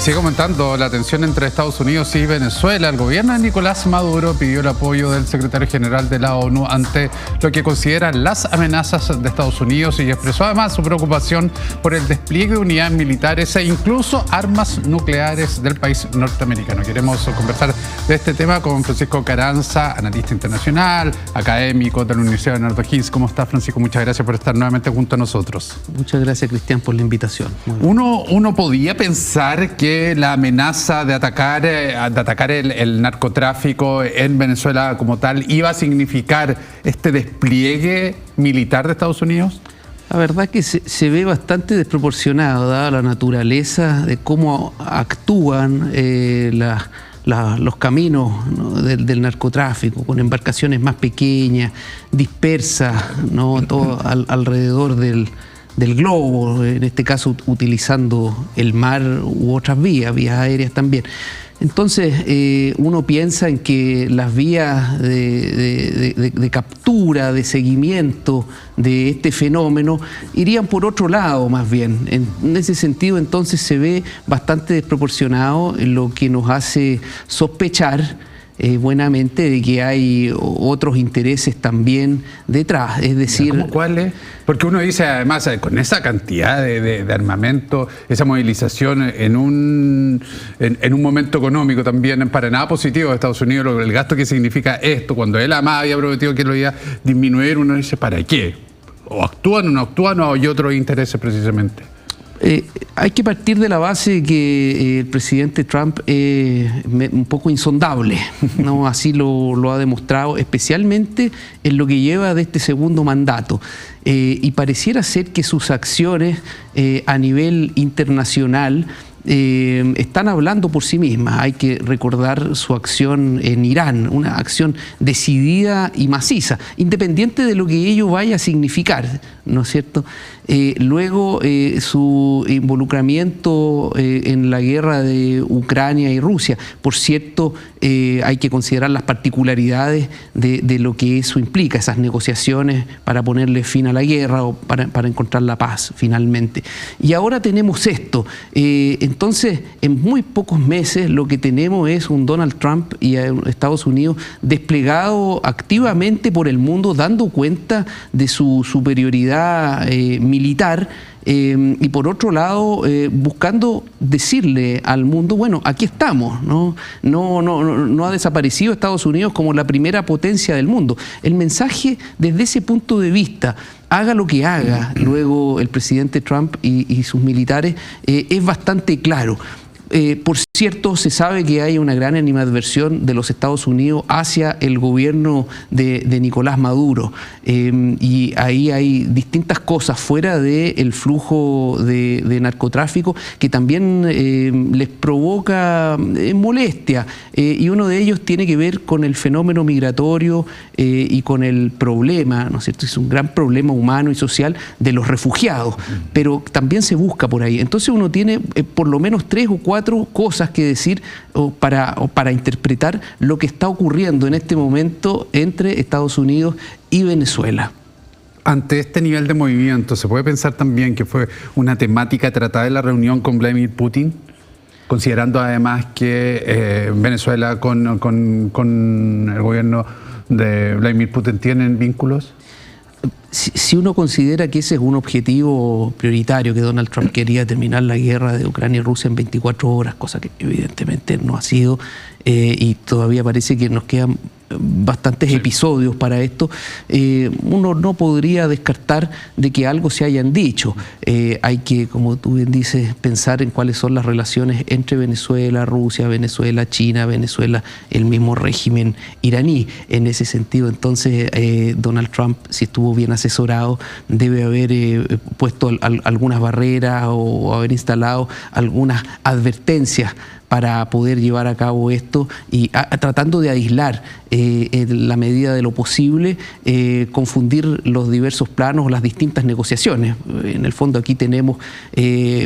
Sigue aumentando la tensión entre Estados Unidos y Venezuela. El gobierno de Nicolás Maduro pidió el apoyo del secretario general de la ONU ante lo que considera las amenazas de Estados Unidos y expresó además su preocupación por el despliegue de unidades militares e incluso armas nucleares del país norteamericano. Queremos conversar de este tema con Francisco Carranza, analista internacional, académico de la Universidad de Bernardo Higgins. ¿Cómo está, Francisco? Muchas gracias por estar nuevamente junto a nosotros. Muchas gracias, Cristian, por la invitación. Uno podía pensar que la amenaza de atacar el narcotráfico en Venezuela como tal iba a significar este despliegue militar de Estados Unidos. La verdad que se ve bastante desproporcionado, dada la naturaleza de cómo actúan los caminos, ¿no?, del narcotráfico, con embarcaciones más pequeñas, dispersas, ¿no?, todo alrededor del globo, en este caso utilizando el mar u otras vías aéreas también. Entonces uno piensa en que las vías de captura, de seguimiento de este fenómeno irían por otro lado más bien. En ese sentido entonces se ve bastante desproporcionado, lo que nos hace sospechar buenamente de que hay otros intereses también detrás, es decir... ¿Cuáles? Porque uno dice, además, con esa cantidad de armamento, esa movilización en un momento económico también para nada positivo de Estados Unidos, el gasto que significa esto, cuando él además había prometido que lo iba a disminuir, uno dice, ¿para qué? ¿O actúan o no actúan o hay otros intereses precisamente? Hay que partir de la base de que el presidente Trump es un poco insondable, ¿no? Así lo ha demostrado, especialmente en lo que lleva de este segundo mandato. Y pareciera ser que sus acciones a nivel internacional están hablando por sí mismas. Hay que recordar su acción en Irán, una acción decidida y maciza, independiente de lo que ello vaya a significar, ¿no es cierto? Luego su involucramiento en la guerra de Ucrania y Rusia. Por cierto, hay que considerar las particularidades de lo que eso implica, esas negociaciones para ponerle fin a la guerra o para encontrar la paz finalmente. Y ahora tenemos esto. Entonces, en muy pocos meses lo que tenemos es un Donald Trump y Estados Unidos desplegado activamente por el mundo, dando cuenta de su superioridad militar, y por otro lado buscando decirle al mundo, bueno, aquí estamos, no ha desaparecido Estados Unidos como la primera potencia del mundo. El mensaje desde ese punto de vista, haga lo que haga luego el presidente Trump y sus militares, es bastante claro. Por cierto, se sabe que hay una gran animadversión de los Estados Unidos hacia el gobierno de Nicolás Maduro, y ahí hay distintas cosas fuera del flujo de narcotráfico que también les provoca molestia, y uno de ellos tiene que ver con el fenómeno migratorio y con el problema, ¿no es cierto? Es un gran problema humano y social de los refugiados, pero también se busca por ahí. Entonces uno tiene por lo menos 3 o 4 cosas que decir para interpretar lo que está ocurriendo en este momento entre Estados Unidos y Venezuela. Ante este nivel de movimiento, ¿se puede pensar también que fue una temática tratada en la reunión con Vladimir Putin? Considerando además que Venezuela con el gobierno de Vladimir Putin tienen vínculos. Si uno considera que ese es un objetivo prioritario, que Donald Trump quería terminar la guerra de Ucrania y Rusia en 24 horas, cosa que evidentemente no ha sido, y todavía parece que nos quedan bastantes episodios para esto, uno no podría descartar de que algo se hayan dicho. Hay que, como tú bien dices, pensar en cuáles son las relaciones entre Venezuela, Rusia, Venezuela, China, Venezuela, el mismo régimen iraní. En ese sentido, entonces, Donald Trump, si estuvo bien asesorado, debe haber puesto algunas barreras o haber instalado algunas advertencias para poder llevar a cabo esto y tratando de aislar en la medida de lo posible, confundir los diversos planos, las distintas negociaciones. En el fondo aquí tenemos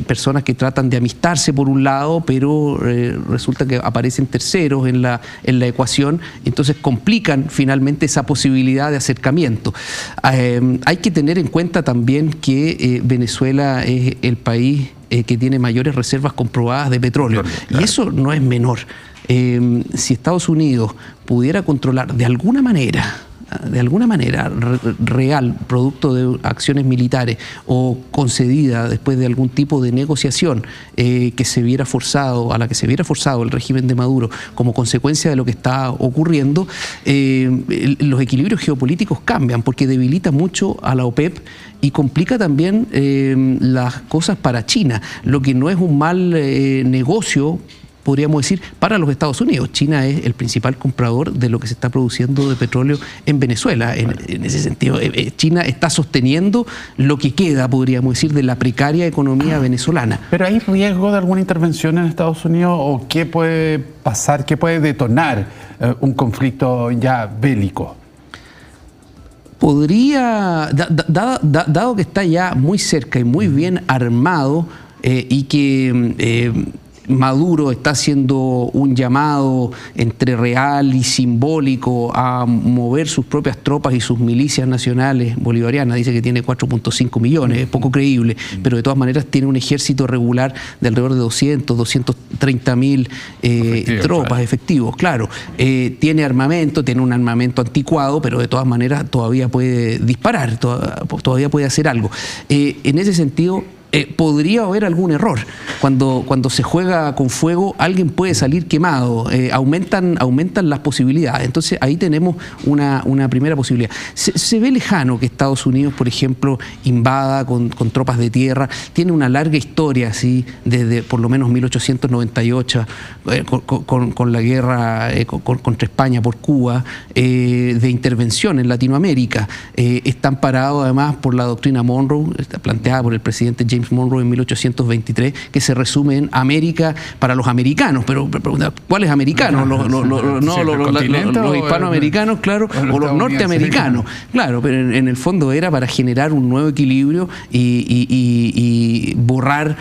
personas que tratan de amistarse por un lado, pero resulta que aparecen terceros en la ecuación, entonces complican finalmente esa posibilidad de acercamiento. Hay que tener en cuenta también que Venezuela es el país que tiene mayores reservas comprobadas de petróleo. Claro. Y eso no es menor. Si Estados Unidos pudiera controlar de alguna manera real, producto de acciones militares o concedida después de algún tipo de negociación a la que se viera forzado el régimen de Maduro como consecuencia de lo que está ocurriendo, los equilibrios geopolíticos cambian porque debilita mucho a la OPEP y complica también las cosas para China, lo que no es un mal negocio, podríamos decir, para los Estados Unidos. China es el principal comprador de lo que se está produciendo de petróleo en Venezuela. En ese sentido, China está sosteniendo lo que queda, podríamos decir, de la precaria economía venezolana. ¿Pero hay riesgo de alguna intervención en Estados Unidos o qué puede pasar, qué puede detonar un conflicto ya bélico? Podría, dado que está ya muy cerca y muy bien armado y que Maduro está haciendo un llamado entre real y simbólico a mover sus propias tropas y sus milicias nacionales bolivarianas. Dice que tiene 4.5 millones, es poco creíble, pero de todas maneras tiene un ejército regular de alrededor de 230.000 tropas efectivos, claro. Tiene armamento, tiene un armamento anticuado, pero de todas maneras todavía puede disparar, todavía puede hacer algo. En ese sentido, podría haber algún error. Cuando se juega con fuego, alguien puede salir quemado, aumentan las posibilidades. Entonces ahí tenemos una primera posibilidad. Se ve lejano que Estados Unidos, por ejemplo, invada con tropas de tierra. Tiene una larga historia, así, desde por lo menos 1898, con la guerra contra España por Cuba, de intervención en Latinoamérica. Están parados además por la doctrina Monroe, planteada por el presidente James Monroe en 1823, que se resume en América para los americanos. Pero ¿cuáles americanos? ¿Los hispanoamericanos, claro, o los norteamericanos? Claro, pero en el fondo era para generar un nuevo equilibrio y borrar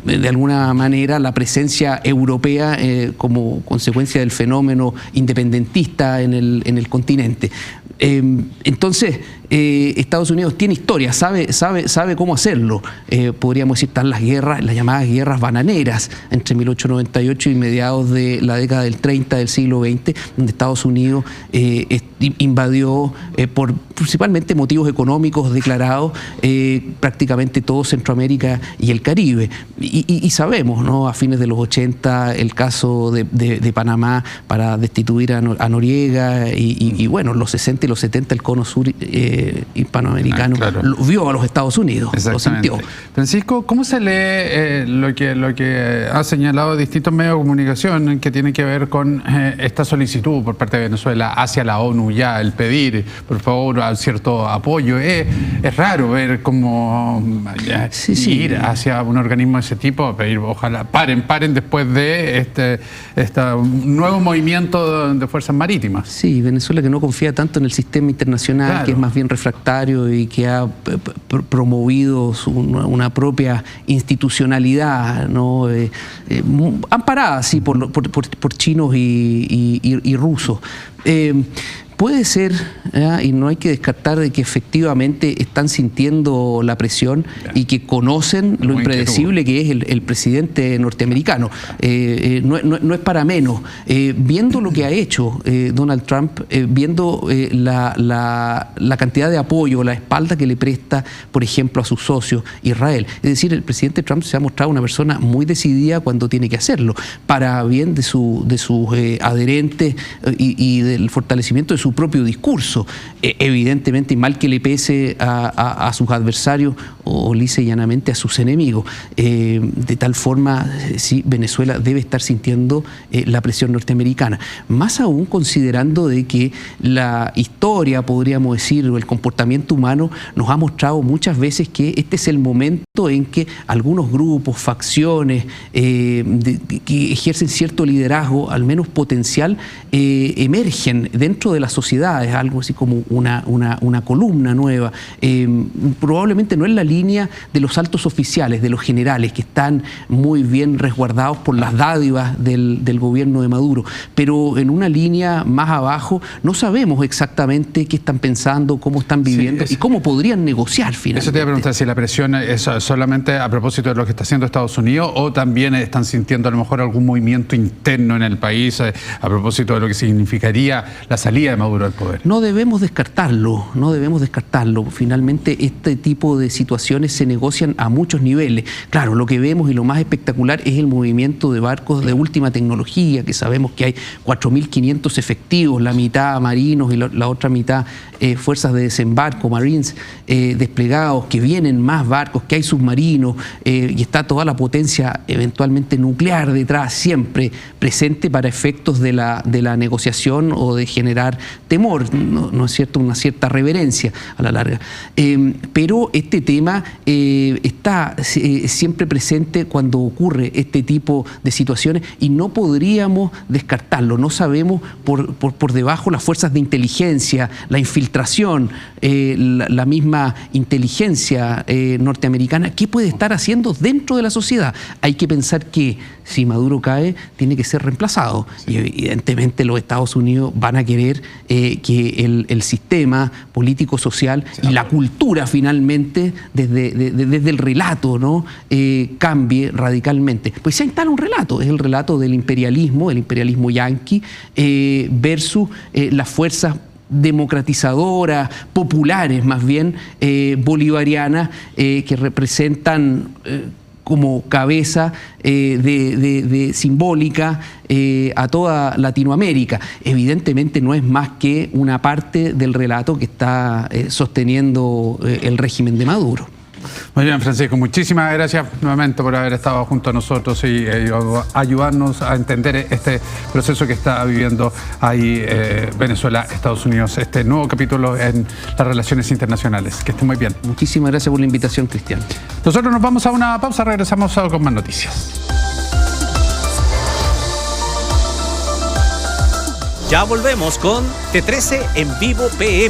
de alguna manera la presencia europea como consecuencia del fenómeno independentista en el continente. Entonces, Estados Unidos tiene historia, sabe cómo hacerlo. Podríamos decir, están las llamadas guerras bananeras entre 1898 y mediados de la década del 30 del siglo XX, donde Estados Unidos invadió por principalmente motivos económicos declarados prácticamente todo Centroamérica y el Caribe. Y sabemos, ¿no?, a fines de los 80 el caso de Panamá para destituir a Noriega y bueno, los 60 y los 70 el cono sur hispanoamericano vio a los Estados Unidos, lo sintió. Francisco, ¿cómo se lee lo que ha señalado distintos medios de comunicación que tiene que ver con esta solicitud por parte de Venezuela hacia la ONU, ya el pedir, por favor, cierto apoyo? Es raro ver cómo ir hacia un organismo de ese tipo, pedir, ojalá paren después de este nuevo movimiento de fuerzas marítimas. Sí, Venezuela, que no confía tanto en el sistema internacional, que es más bien refractario y que ha promovido una propia institucionalidad, ¿no? Amparada así por chinos y rusos. Puede ser, y no hay que descartar de que efectivamente están sintiendo la presión y que conocen lo impredecible que es el presidente norteamericano. No es para menos. Viendo lo que ha hecho Donald Trump, viendo la cantidad de apoyo, la espalda que le presta, por ejemplo, a sus socios Israel. Es decir, el presidente Trump se ha mostrado una persona muy decidida cuando tiene que hacerlo, para bien de sus adherentes y del fortalecimiento de su propio discurso. Evidentemente, y mal que le pese a sus adversarios o lisa y llanamente a sus enemigos. De tal forma, sí, Venezuela debe estar sintiendo la presión norteamericana. Más aún considerando de que la historia, podríamos decir, o el comportamiento humano nos ha mostrado muchas veces que este es el momento en que algunos grupos, facciones que ejercen cierto liderazgo, al menos potencial, emergen dentro de la sociedad sociedad, es algo así como una columna nueva. Probablemente no es la línea de los altos oficiales, de los generales, que están muy bien resguardados por las dádivas del gobierno de Maduro, pero en una línea más abajo no sabemos exactamente qué están pensando, cómo están viviendo y cómo podrían negociar finalmente. Eso te iba a preguntar, si la presión es solamente a propósito de lo que está haciendo Estados Unidos o también están sintiendo a lo mejor algún movimiento interno en el país a propósito de lo que significaría la salida de Maduro del poder. No debemos descartarlo, no debemos descartarlo. Finalmente este tipo de situaciones se negocian a muchos niveles. Claro, lo que vemos y lo más espectacular es el movimiento de barcos de última tecnología, que sabemos que hay 4.500 efectivos, la mitad marinos y la otra mitad fuerzas de desembarco, Marines, desplegados, que vienen más barcos, que hay submarinos y está toda la potencia eventualmente nuclear detrás, siempre presente para efectos de la negociación o de generar temor, ¿no es cierto? Una cierta reverencia a la larga. Pero este tema está siempre presente cuando ocurre este tipo de situaciones y no podríamos descartarlo. No sabemos por debajo las fuerzas de inteligencia, la infiltración, la misma inteligencia norteamericana, ¿qué puede estar haciendo dentro de la sociedad? Hay que pensar que si Maduro cae, tiene que ser reemplazado. Y evidentemente los Estados Unidos van a querer que el sistema político-social y la cultura finalmente, desde el relato, ¿no? Cambie radicalmente. Pues se instala un relato, es el relato del imperialismo, el imperialismo yanqui, versus las fuerzas democratizadoras, populares más bien, bolivarianas, que representan como cabeza simbólica a toda Latinoamérica. Evidentemente no es más que una parte del relato que está sosteniendo el régimen de Maduro. Muy bien, Francisco, muchísimas gracias nuevamente por haber estado junto a nosotros y ayudarnos a entender este proceso que está viviendo ahí Venezuela, Estados Unidos, este nuevo capítulo en las relaciones internacionales. Que esté muy bien. Muchísimas gracias por la invitación, Cristian. Nosotros nos vamos a una pausa, regresamos con más noticias. Ya volvemos con T13 en Vivo PM.